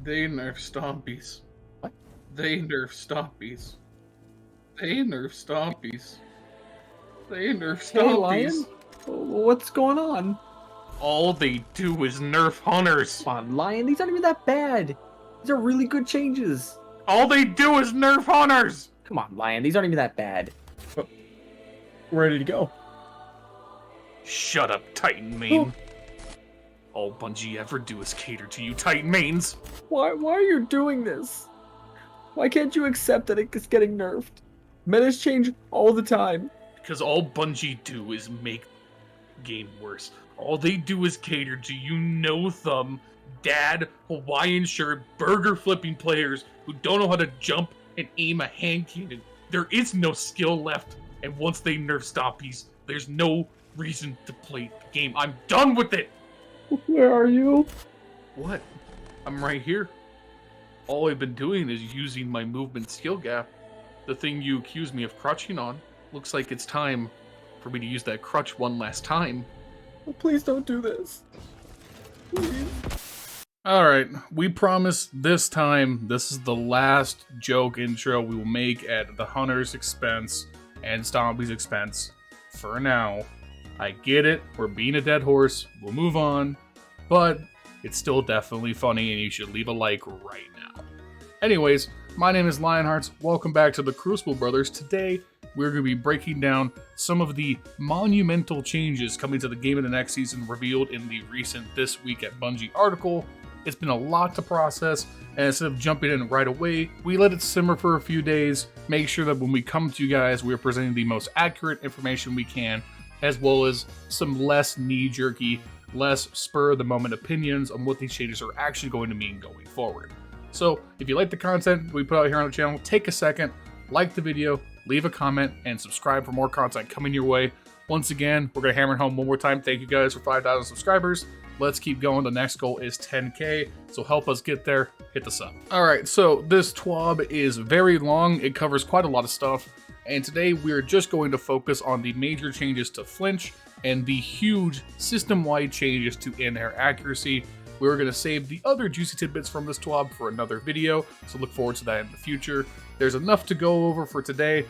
They nerf stompees. What? They nerf stompees. They nerf stompees. They nerf stompees. Hey, Lion? What's going on? All they do is nerf hunters. Come on, Lion, these aren't even that bad. These are really good changes. All they do is nerf hunters. Come on, Lion, these aren't even that bad. We're ready to go. Shut up, Titan main. All Bungie ever do is cater to you Titan mains. Why are you doing this? Why can't you accept that it's getting nerfed? Metas change all the time. Because all Bungie do is make game worse. All they do is cater to you no-thumb, dad, Hawaiian shirt, burger flipping players who don't know how to jump and aim a hand cannon. There is no skill left, and once they nerf stompies, there's no reason to play the game. I'm done with it! Where are you? What? I'm right here. All I've been doing is using my movement skill gap. The thing you accused me of crutching on. Looks like it's time for me to use that crutch one last time. Oh, please don't do this. Please. Alright, we promise this time this is the last joke intro we will make at the Hunter's expense and Stompy's expense. For now. I get it, we're being a dead horse, we'll move on, but it's still definitely funny and you should leave a like right now. Anyways, my name is Lionhearts, welcome back to the Crucible Brothers. Today, we're going to be breaking down some of the monumental changes coming to the game of the next season revealed in the recent This Week at Bungie article. It's been a lot to process, and instead of jumping in right away, we let it simmer for a few days, make sure that when we come to you guys, we are presenting the most accurate information we can, as well as some less knee-jerky, less spur-of-the-moment opinions on what these changes are actually going to mean going forward. So, if you like the content we put out here on the channel, take a second, like the video, leave a comment, and subscribe for more content coming your way. Once again, we're going to hammer it home one more time. Thank you guys for 5,000 subscribers. Let's keep going. The next goal is 10K, so help us get there. Hit the sub. Alright, so this TWAB is very long. It covers quite a lot of stuff. And today we're just going to focus on the major changes to flinch and the huge system-wide changes to in-air accuracy. We're going to save the other juicy tidbits from this TWAB for another video, so look forward to that in the future. There's enough to go over for today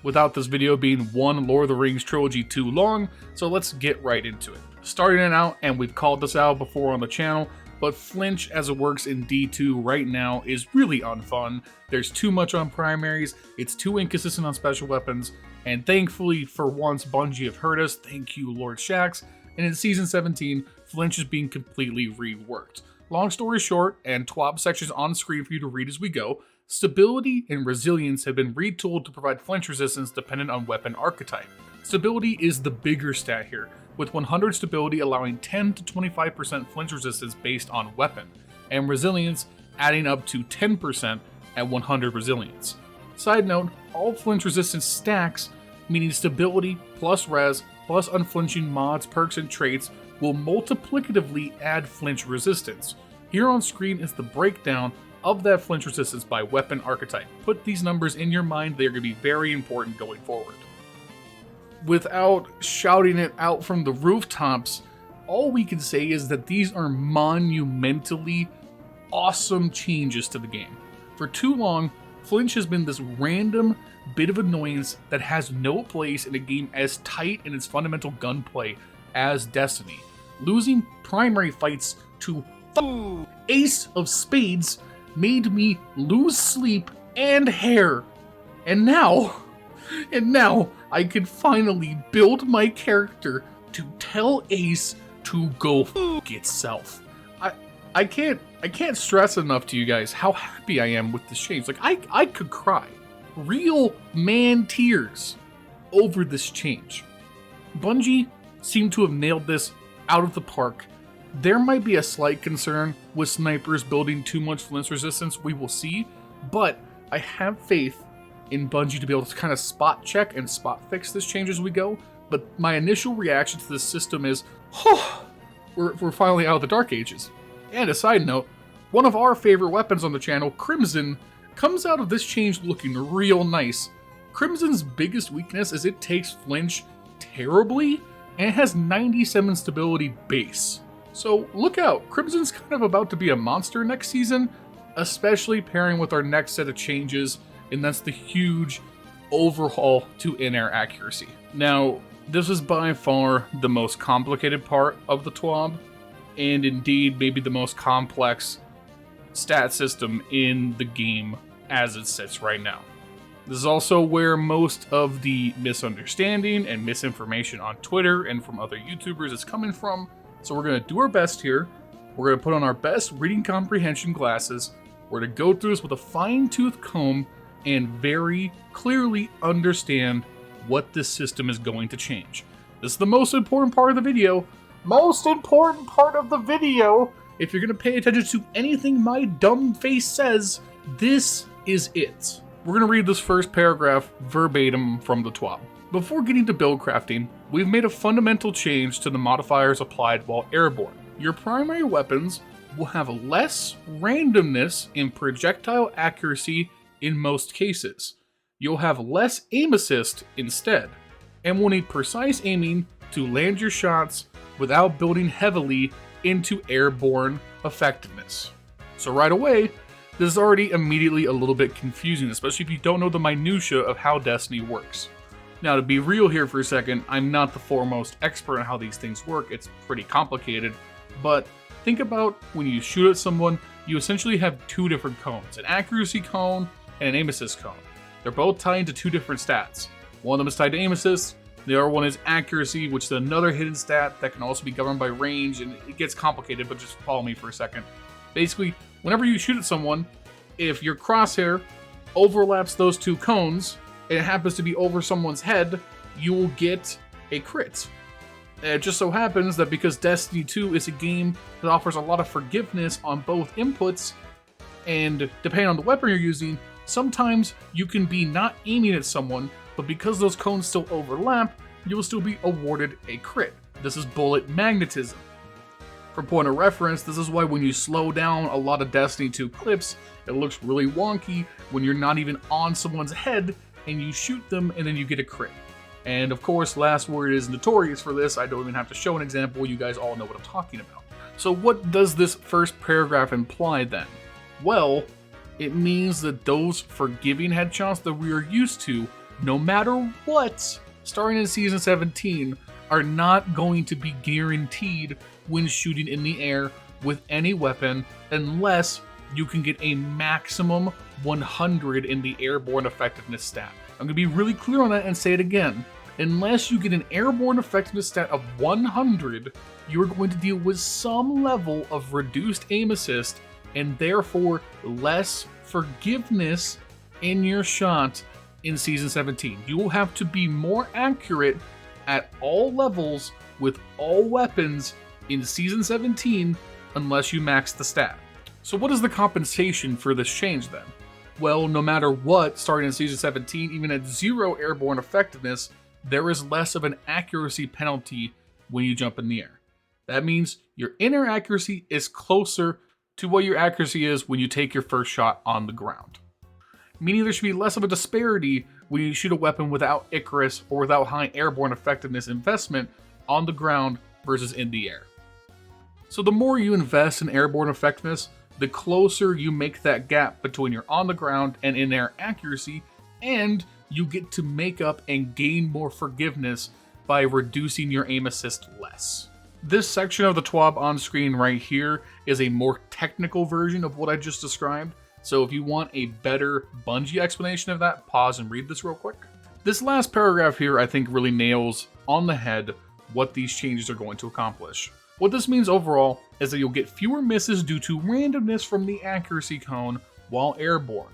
without this video being one Lord of the Rings trilogy too long, so let's get right into it. Starting it out, and we've called this out before on the channel, but flinch as it works in D2 right now is really unfun. There's too much on primaries, it's too inconsistent on special weapons, and thankfully for once Bungie have heard us, thank you Lord Shaxx, and in Season 17, flinch is being completely reworked. Long story short, and TWAB sections on screen for you to read as we go, stability and resilience have been retooled to provide flinch resistance dependent on weapon archetype. Stability is the bigger stat here, with 100 stability allowing 10 to 25% flinch resistance based on weapon, and resilience adding up to 10% at 100 resilience. Side note, all flinch resistance stacks, meaning stability plus res plus unflinching mods, perks, and traits, will multiplicatively add flinch resistance. Here on screen is the breakdown of that flinch resistance by weapon archetype. Put these numbers in your mind, they are going to be very important going forward. Without shouting it out from the rooftops, all we can say is that these are monumentally awesome changes to the game. For too long, flinch has been this random bit of annoyance that has no place in a game as tight in its fundamental gunplay as Destiny. Losing primary fights to Ace of Spades made me lose sleep and hair. And now I can finally build my character to tell Ace to go f itself. I can't stress enough to you guys how happy I am with this change. Like I could cry. Real man tears over this change. Bungie seemed to have nailed this out of the park. There might be a slight concern with snipers building too much flinch resistance, we will see, but I have faith in Bungie to be able to kind of spot check and spot fix this change as we go, but my initial reaction to this system is, oh, we're finally out of the Dark Ages. And a side note, one of our favorite weapons on the channel, Crimson, comes out of this change looking real nice. Crimson's biggest weakness is it takes flinch terribly, and it has 97 stability base. So look out, Crimson's kind of about to be a monster next season, especially pairing with our next set of changes, and that's the huge overhaul to in-air accuracy. Now, this is by far the most complicated part of the TWAB, and indeed maybe the most complex stat system in the game as it sits right now. This is also where most of the misunderstanding and misinformation on Twitter and from other YouTubers is coming from, so we're going to do our best here. We're going to put on our best reading comprehension glasses. We're going to go through this with a fine-tooth comb and very clearly understand what this system is going to change. This is the most important part of the video. Most important part of the video. If you're going to pay attention to anything my dumb face says, this is it. We're going to read this first paragraph verbatim from the TWAB. Before getting to build crafting, we've made a fundamental change to the modifiers applied while airborne. Your primary weapons will have less randomness in projectile accuracy in most cases. You'll have less aim assist instead, and will need precise aiming to land your shots without building heavily into airborne effectiveness. So right away, this is already immediately a little bit confusing, especially if you don't know the minutia of how Destiny works. Now, to be real here for a second, I'm not the foremost expert on how these things work. It's pretty complicated, but think about when you shoot at someone, you essentially have two different cones, an accuracy cone and an aim assist cone. They're both tied to two different stats. One of them is tied to aim assist, the other one is accuracy, which is another hidden stat that can also be governed by range, and it gets complicated, but just follow me for a second. Basically, whenever you shoot at someone, if your crosshair overlaps those two cones, and it happens to be over someone's head, you will get a crit. It just so happens that because Destiny 2 is a game that offers a lot of forgiveness on both inputs, and depending on the weapon you're using, sometimes you can be not aiming at someone, but because those cones still overlap, you will still be awarded a crit. This is bullet magnetism. For point of reference, this is why when you slow down a lot of Destiny 2 clips, it looks really wonky when you're not even on someone's head and you shoot them and then you get a crit. And of course, Last Word is notorious for this. I don't even have to show an example. You guys all know what I'm talking about. So what does this first paragraph imply then? Well, it means that those forgiving headshots that we are used to, no matter what, starting in Season 17, are not going to be guaranteed when shooting in the air with any weapon unless you can get a maximum 100 in the airborne effectiveness stat. I'm going to be really clear on that and say it again. Unless you get an airborne effectiveness stat of 100, you're going to deal with some level of reduced aim assist and therefore less forgiveness in your shot in Season 17. You will have to be more accurate at all levels with all weapons in Season 17 unless you max the stat. So what is the compensation for this change then? Well, no matter what, starting in Season 17, even at 0 airborne effectiveness, there is less of an accuracy penalty when you jump in the air. That means your in-air accuracy is closer to what your accuracy is when you take your first shot on the ground. Meaning there should be less of a disparity when you shoot a weapon without Icarus or without high airborne effectiveness investment on the ground versus in the air. So the more you invest in airborne effectiveness, the closer you make that gap between your on the ground and in-air accuracy, and you get to make up and gain more forgiveness by reducing your aim assist less. This section of the TWAB on screen right here is a more technical version of what I just described, so if you want a better Bungie explanation of that, pause and read this real quick. This last paragraph here I think really nails on the head what these changes are going to accomplish. What this means overall is that you'll get fewer misses due to randomness from the accuracy cone while airborne,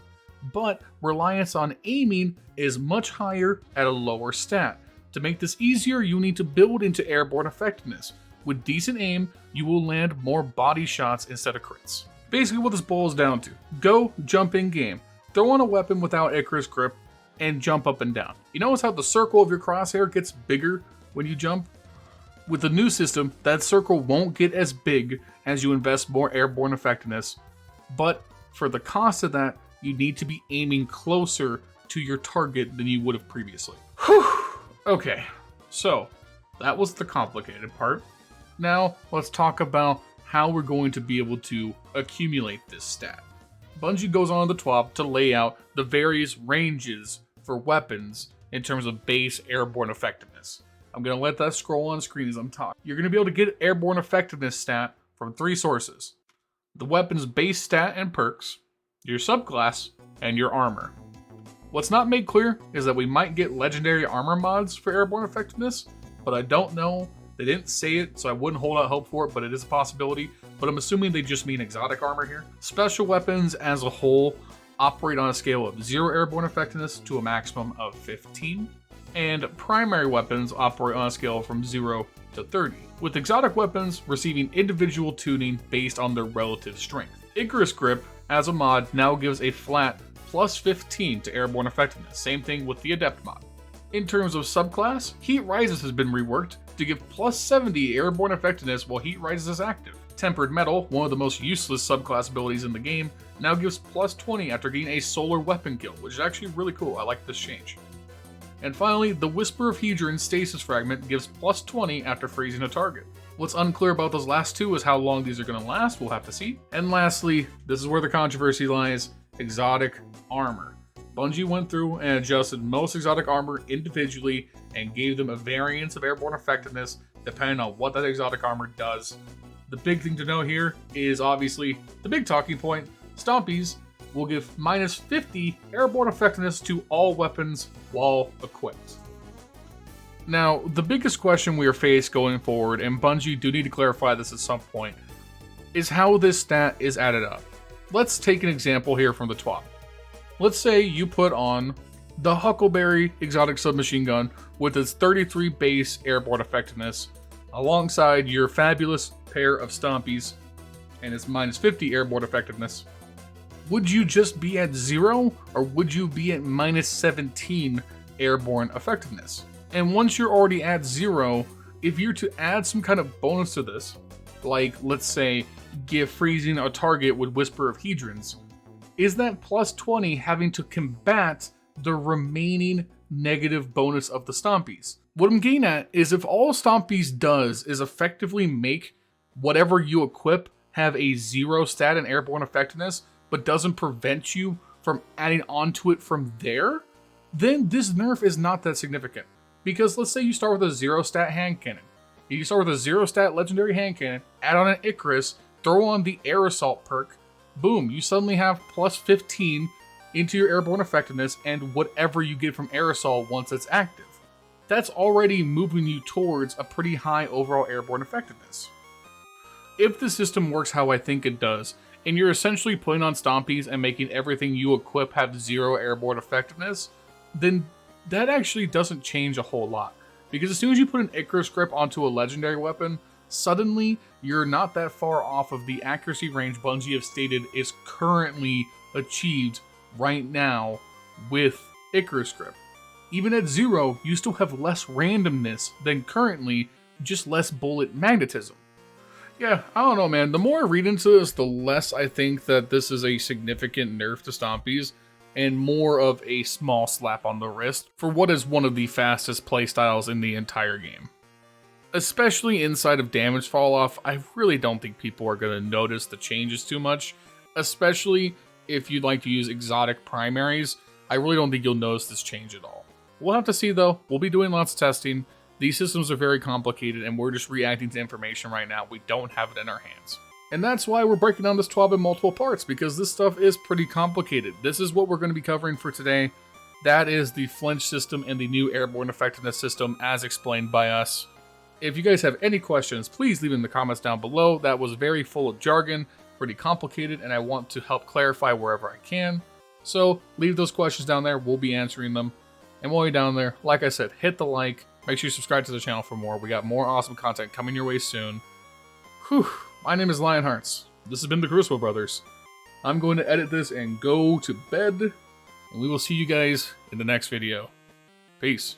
but reliance on aiming is much higher at a lower stat. To make this easier, you need to build into airborne effectiveness. With decent aim, you will land more body shots instead of crits. Basically what this boils down to, go jump in game, throw on a weapon without Icarus grip, and jump up and down. You notice how the circle of your crosshair gets bigger when you jump? With the new system, that circle won't get as big as you invest more airborne effectiveness, but for the cost of that, you need to be aiming closer to your target than you would have previously. Whew. Okay, so that was the complicated part. Now let's talk about how we're going to be able to accumulate this stat. Bungie goes on the TWAB to lay out the various ranges for weapons in terms of base airborne effectiveness. I'm going to let that scroll on screen as I'm talking. You're going to be able to get airborne effectiveness stat from 3 sources: the weapon's base stat and perks, your subclass, and your armor. What's not made clear is that we might get legendary armor mods for airborne effectiveness, but I don't know. They didn't say it, so I wouldn't hold out hope for it, but it is a possibility. But I'm assuming they just mean exotic armor here. Special weapons as a whole operate on a scale of 0 airborne effectiveness to a maximum of 15. And primary weapons operate on a scale from 0 to 30, with exotic weapons receiving individual tuning based on their relative strength. Icarus Grip, as a mod, now gives a flat plus 15 to airborne effectiveness, same thing with the Adept mod. In terms of subclass, Heat Rises has been reworked to give plus 70 airborne effectiveness while Heat Rises is active. Tempered Metal, one of the most useless subclass abilities in the game, now gives plus 20 after getting a solar weapon kill, which is actually really cool. I like this change. And finally, the Whisper of Hedron's Stasis Fragment gives plus 20 after freezing a target. What's unclear about those last two is how long these are going to last, we'll have to see. And lastly, this is where the controversy lies: exotic armor. Bungie went through and adjusted most exotic armor individually and gave them a variance of airborne effectiveness depending on what that exotic armor does. The big thing to know here is obviously the big talking point: stompees will give minus 50 airborne effectiveness to all weapons while equipped. Now, the biggest question we are faced going forward, and Bungie do need to clarify this at some point, is how this stat is added up. Let's take an example here from the TWAB. Let's say you put on the Huckleberry exotic submachine gun with its 33 base airborne effectiveness alongside your fabulous pair of stompees and its minus 50 airborne effectiveness. Would you just be at 0, or would you be at minus 17 airborne effectiveness? And once you're already at 0, if you're to add some kind of bonus to this, like let's say give freezing a target with Whisper of Hedrons, is that plus 20 having to combat the remaining negative bonus of the stompees? What I'm getting at is if all stompees does is effectively make whatever you equip have a 0 stat in airborne effectiveness, but doesn't prevent you from adding onto it from there, then this nerf is not that significant. Because let's say you start with a 0 stat hand cannon. You start with a 0 stat legendary hand cannon, add on an Icarus, throw on the Air Assault perk, boom, you suddenly have plus 15 into your airborne effectiveness and whatever you get from Air Assault once it's active. That's already moving you towards a pretty high overall airborne effectiveness. If the system works how I think it does, and you're essentially putting on stompees and making everything you equip have 0 airborne effectiveness, then that actually doesn't change a whole lot. Because as soon as you put an Icarus Grip onto a legendary weapon, suddenly you're not that far off of the accuracy range Bungie have stated is currently achieved right now with Icarus Grip. Even at 0, you still have less randomness than currently, just less bullet magnetism. Yeah, I don't know, man. The more I read into this, the less I think that this is a significant nerf to stompees, and more of a small slap on the wrist for what is one of the fastest playstyles in the entire game. Especially inside of damage falloff, I really don't think people are going to notice the changes too much, especially if you'd like to use exotic primaries. I really don't think you'll notice this change at all. We'll have to see though. We'll be doing lots of testing. These systems are very complicated and we're just reacting to information right now. We don't have it in our hands. And that's why we're breaking down this TWAB in multiple parts, because this stuff is pretty complicated. This is what we're going to be covering for today. That is the flinch system and the new airborne effectiveness system as explained by us. If you guys have any questions, please leave them in the comments down below. That was very full of jargon, pretty complicated, and I want to help clarify wherever I can. So leave those questions down there. We'll be answering them. And while you're down there, like I said, hit the like. Make sure you subscribe to the channel for more. We got more awesome content coming your way soon. Whew. My name is Lionhearts. This has been the Crucible Brothers. I'm going to edit this and go to bed. And we will see you guys in the next video. Peace.